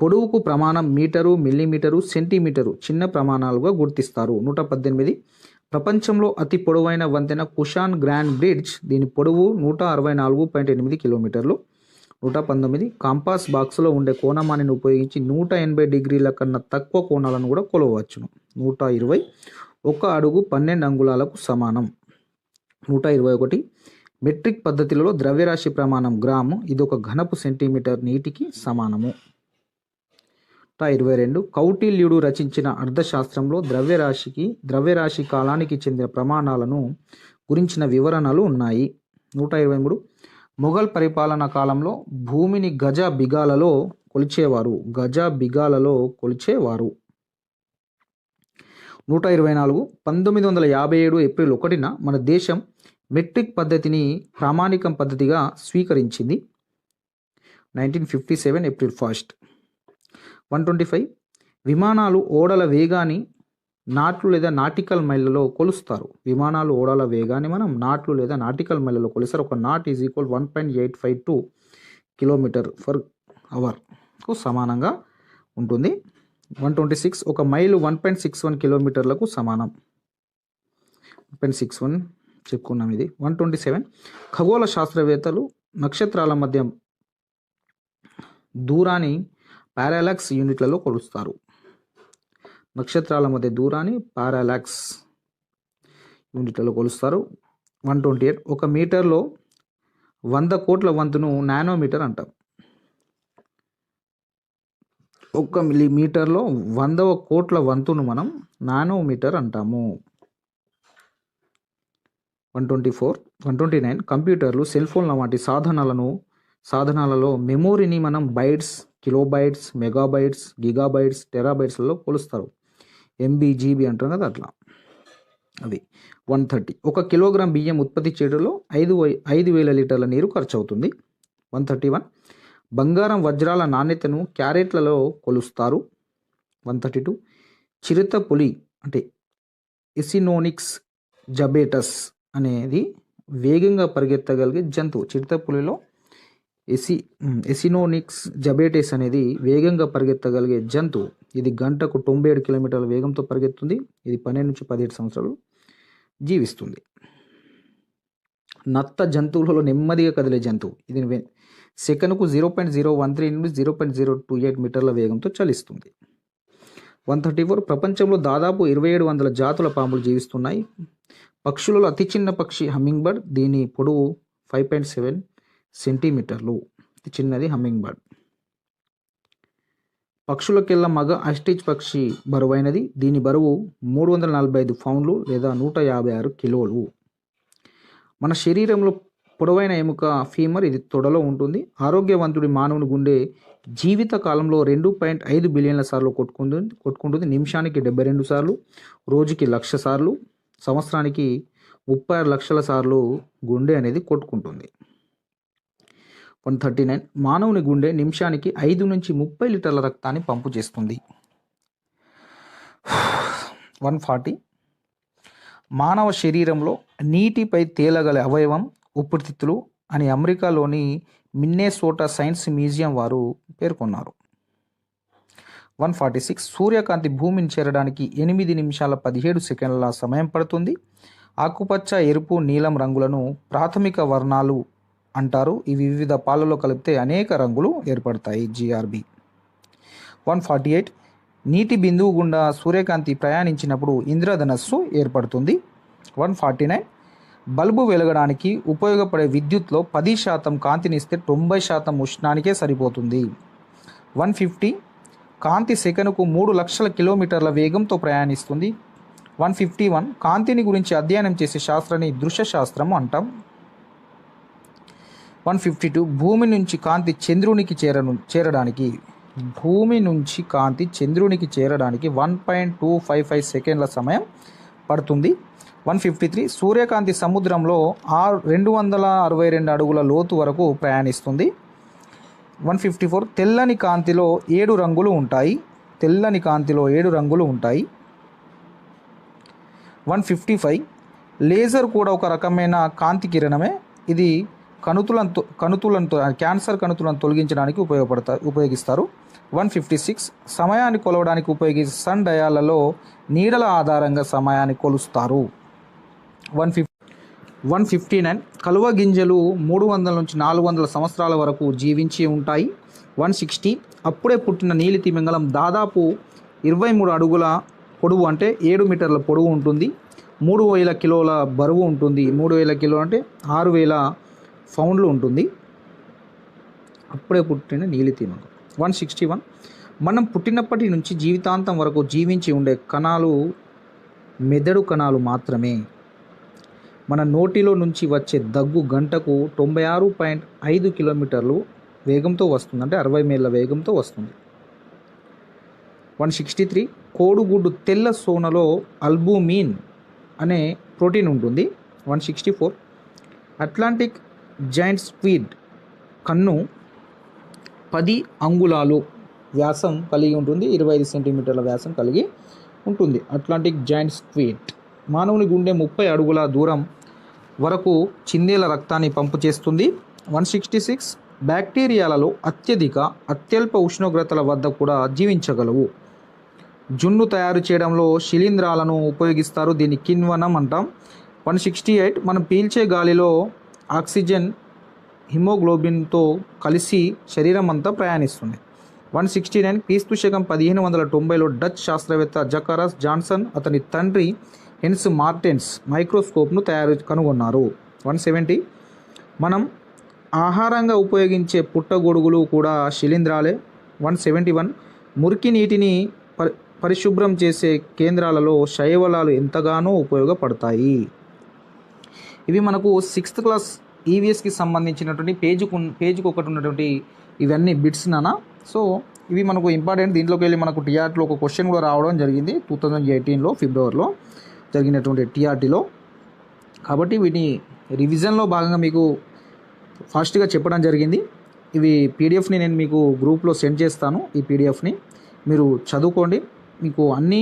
పొడవుకు ప్రమాణం మీటరు, మిల్లీమీటరు, సెంటీమీటరు చిన్న ప్రమాణాలుగా గుర్తిస్తారు. 118 ప్రపంచంలో అతి పొడవైన వంతెన కుషాన్ గ్రాండ్ బ్రిడ్జ్. దీని పొడవు 164.8 కిలోమీటర్లు. 119 కాంపాస్ బాక్స్లో ఉండే కోణమానిని ఉపయోగించి 180 డిగ్రీల కన్నా తక్కువ కోణాలను కూడా కొలవచ్చును. 120 1 అడుగు 12 అంగుళాలకు సమానం. 121 మెట్రిక్ పద్ధతిలో ద్రవ్యరాశి ప్రమాణం గ్రాము. ఇది ఒక ఘనపు సెంటీమీటర్ నీటికి సమానము. 122 కౌటిల్యుడు రచించిన అర్థశాస్త్రంలో ద్రవ్యరాశి కాలానికి చెందిన ప్రమాణాలను గురించిన వివరణలు ఉన్నాయి. 123 మొఘల్ పరిపాలనా కాలంలో భూమిని గజ బిగాలలో కొలిచేవారు. 124 1957 ఏప్రిల్ 1న మన దేశం మెట్రిక్ పద్ధతిని ప్రామాణికం పద్ధతిగా స్వీకరించింది. 1957 ఏప్రిల్ 1. 125 విమానాలు ఓడల వేగాన్ని నాట్లు లేదా నాటికల్ మైళ్ళలో కొలుస్తారు. విమానాలు ఓడల వేగాన్ని మనం నాట్లు లేదా నాటికల్ మైళ్ళలో కొలుస్తారు. ఒక knot is equal 1.852 kilometre per అవర్కు సమానంగా ఉంటుంది. 126 ఒక మైలు 1.61 కిలోమీటర్లకు సమానం. 1.61 చెప్పుకున్నాం ఇది. 127 ఖగోళ శాస్త్రవేత్తలు నక్షత్రాల మధ్య దూరాన్ని పారాలాక్స్ యూనిట్లలో కొలుస్తారు. నక్షత్రాల మధ్య దూరాన్ని పారాలాక్స్ యూనిట్లలో కొలుస్తారు. 128 ఒక మీటర్లో 100 కోట్ల వంతును నానోమీటర్ అంటాం. 1 మిల్లీమీటర్లో 100వ కోట్ల వంతును మనం నానోమీటర్ అంటాము. 129 కంప్యూటర్లు, సెల్ ఫోన్ల వంటి సాధనాలలో మెమోరీని మనం బైట్స్, కిలోబైట్స్, మెగాబైట్స్, గిగాబైట్స్, టెరాబైట్స్లలో కొలుస్తారు. ఎంబీ, జీబీ అంటాం కదా అట్లా అవి. 130 1 కిలోగ్రామ్ బియ్యం ఉత్పత్తి చేయడంలో 5,000 లీటర్ల నీరు ఖర్చు అవుతుంది. 131 బంగారం, వజ్రాల నాణ్యతను క్యారెట్లలో కొలుస్తారు. 132 చిరుత పులి అంటే ఎసినోనిక్స్ జబేటస్ అనేది వేగంగా పరిగెత్తగలిగే జంతువు. చిరుత పులిలో ఎసినోనిక్స్ జబేటస్ అనేది వేగంగా పరిగెత్తగలిగే జంతువు. ఇది గంటకు 97 కిలోమీటర్ల వేగంతో పరిగెత్తుంది. ఇది 12 నుంచి 17 సంవత్సరాలు జీవిస్తుంది. నత్త జంతువులలో నెమ్మదిగా కదిలే జంతువు. ఇది సెకనుకు 0.013 నుండి 0.028 మీటర్ల వేగంతో చలిస్తుంది. 134 ప్రపంచంలో దాదాపు 2,700 జాతుల పాములు జీవిస్తున్నాయి. పక్షులలో అతి చిన్న పక్షి హమ్మింగ్ బర్డ్. దీని పొడవు 5.7 సెంటీమీటర్లు. ఇది చిన్నది హమ్మింగ్ బర్డ్. పక్షులకెల్లా మగ ఆస్ట్రిచ్ పక్షి బరువైనది. దీని బరువు 345 పౌండ్లు లేదా 156 కిలోలు. మన శరీరంలో పొడవైన ఎముక ఫీమర్. ఇది తొడలో ఉంటుంది. ఆరోగ్యవంతుడి మానవుని గుండె జీవిత కాలంలో 2.5 బిలియన్ల సార్లు కొట్టుకుంటుంది. నిమిషానికి 72 సార్లు, రోజుకి 1,00,000 సార్లు, సంవత్సరానికి 36 లక్షల సార్లు గుండె అనేది కొట్టుకుంటుంది. 139 మానవుని గుండె నిమిషానికి 5 నుంచి 30 లీటర్ల రక్తాన్ని పంపు చేస్తుంది. 140 మానవ శరీరంలో నీటిపై తేలగల అవయవం ఊపిరితిత్తులు అని అమెరికాలోని మిన్నెసోటా సైన్స్ మ్యూజియం వారు పేర్కొన్నారు. 146 సూర్యకాంతి భూమిని చేరడానికి 8 నిమిషాల 17 సెకండ్ల సమయం పడుతుంది. ఆకుపచ్చ, ఎరుపు, నీలం రంగులను ప్రాథమిక వర్ణాలు అంటారు. ఇవి వివిధ పాలలో కలిపితే అనేక రంగులు ఏర్పడతాయి. GRB. 148 నీటి బిందువు గుండా సూర్యకాంతి ప్రయాణించినప్పుడు ఇంద్రధనస్సు ఏర్పడుతుంది. 149 బల్బు వెలగడానికి ఉపయోగపడే విద్యుత్లో 10% కాంతినిస్తే 90% ఉష్ణానికే సరిపోతుంది. 150 కాంతి సెకనుకు 3 లక్షల కిలోమీటర్ల వేగంతో ప్రయాణిస్తుంది. 151 కాంతిని గురించి అధ్యయనం చేసే శాస్త్రాన్ని దృశ్య శాస్త్రం అంటాం. 152 భూమి నుంచి కాంతి చంద్రునికి చేరడానికి 1.255 సెకండ్ల సమయం పడుతుంది. 153 సూర్యకాంతి సముద్రంలో 262 అడుగుల లోతు వరకు ప్రయాణిస్తుంది. 154 తెల్లని కాంతిలో 7 రంగులు ఉంటాయి. 155 లేజర్ కూడా ఒక రకమైన కాంతి కిరణమే. ఇది కణుతులను క్యాన్సర్ కణుతులను తొలగించడానికి ఉపయోగిస్తారు. 156 సమయాన్ని కొలవడానికి ఉపయోగించే సన్ డయాలలో నీడల ఆధారంగా సమయాన్ని కొలుస్తారు. 159 కలువ గింజలు 300 నుంచి 400 సంవత్సరాల వరకు జీవించి ఉంటాయి. 160 అప్పుడే పుట్టిన నీలి తిమింగలం దాదాపు 23 అడుగుల పొడవు అంటే 7 మీటర్ల పొడవు ఉంటుంది. 3000 కిలోల బరువు ఉంటుంది. 3000 కిలో అంటే 6000 పౌండ్లు ఉంటుంది. అప్పుడే పుట్టిన నీలి తిమింగలం. 161 మనం పుట్టినప్పటి నుంచి జీవితాంతం వరకు జీవించి ఉండే కణాలు మెదడు కణాలు మాత్రమే. మన నోటిలో నుంచి వచ్చే దగ్గు గంటకు 96.5 కిలోమీటర్లు వేగంతో వస్తుంది, అంటే 60 మైళ్ళ వేగంతో వస్తుంది. 163 కోడిగుడ్డు తెల్ల సోనలో అల్బుమిన్ అనే ప్రోటీన్ ఉంటుంది. 164 అట్లాంటిక్ జైంట్ స్క్విడ్ కన్ను 10 అంగుళాలు వ్యాసం కలిగి ఉంటుంది. 25 సెంటీమీటర్ల వ్యాసం కలిగి ఉంటుంది. అట్లాంటిక్ జైంట్ స్క్విడ్ మానవుని గుండె 30 అడుగుల దూరం వరకు చిందేల రక్తాన్ని పంపు చేస్తుంది. 166 బ్యాక్టీరియాలలో అత్యల్ప ఉష్ణోగ్రతల వద్ద కూడా జీవించగలవు. జున్ను తయారు చేయడంలో శిలీంధ్రాలను ఉపయోగిస్తారు. దీన్ని కిణ్వనం అంటాం. 168 మనం పీల్చే గాలిలో ఆక్సిజన్ హిమోగ్లోబిన్తో కలిసి శరీరం అంతా ప్రయాణిస్తుంది. 169 క్రీస్తు శకం 1590లో డచ్ శాస్త్రవేత్త జకారస్ జాన్సన్ అతని తండ్రి హెన్స్ మార్టెన్స్ మైక్రోస్కోప్ను కనుగొన్నారు. 170 మనం ఆహారంగా ఉపయోగించే పుట్టగొడుగులు కూడా శిలీంధ్రాలే. 171 మురికి నీటిని పరిశుభ్రం చేసే కేంద్రాలలో శైవలాలు ఎంతగానో ఉపయోగపడతాయి. ఇవి మనకు 6th క్లాస్ ఈవీఎస్కి సంబంధించినటువంటి పేజీకి ఒకటి ఉన్నటువంటి ఇవన్నీ బిట్స్ నానా. సో ఇవి మనకు ఇంపార్టెంట్. దీంట్లోకి వెళ్ళి మనకు టీఆర్టీలో ఒక క్వశ్చన్ కూడా రావడం జరిగింది 2018లో ఫిబ్రవరిలో జరిగినటువంటి టీఆర్టీలో. కాబట్టి వీటిని రివిజన్లో భాగంగా మీకు ఫాస్ట్గా చెప్పడం జరిగింది. ఇవి పీడిఎఫ్ని నేను మీకు గ్రూప్లో సెండ్ చేస్తాను. ఈ పీడిఎఫ్ని మీరు చదువుకోండి. మీకు అన్ని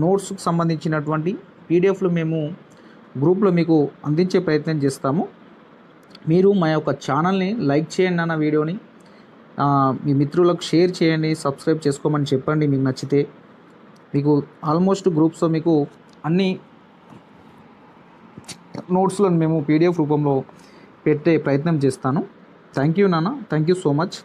నోట్స్కి సంబంధించినటువంటి పీడిఎఫ్లు మేము గ్రూప్లో మీకు అందించే ప్రయత్నం చేస్తాము. మీరు మా యొక్క ఛానల్ని లైక్ చేయండి అన్న వీడియోని, మీ మిత్రులకు షేర్ చేయండి, సబ్స్క్రైబ్ చేసుకోమని చెప్పండి మీకు నచ్చితే. మీకు ఆల్మోస్ట్ గ్రూప్స్లో మీకు అన్ని నోట్స్లను మేము పీడిఎఫ్ రూపంలో పెట్టే ప్రయత్నం చేస్తాను. థ్యాంక్ యూ నాన్న, థ్యాంక్ యూ సో మచ్.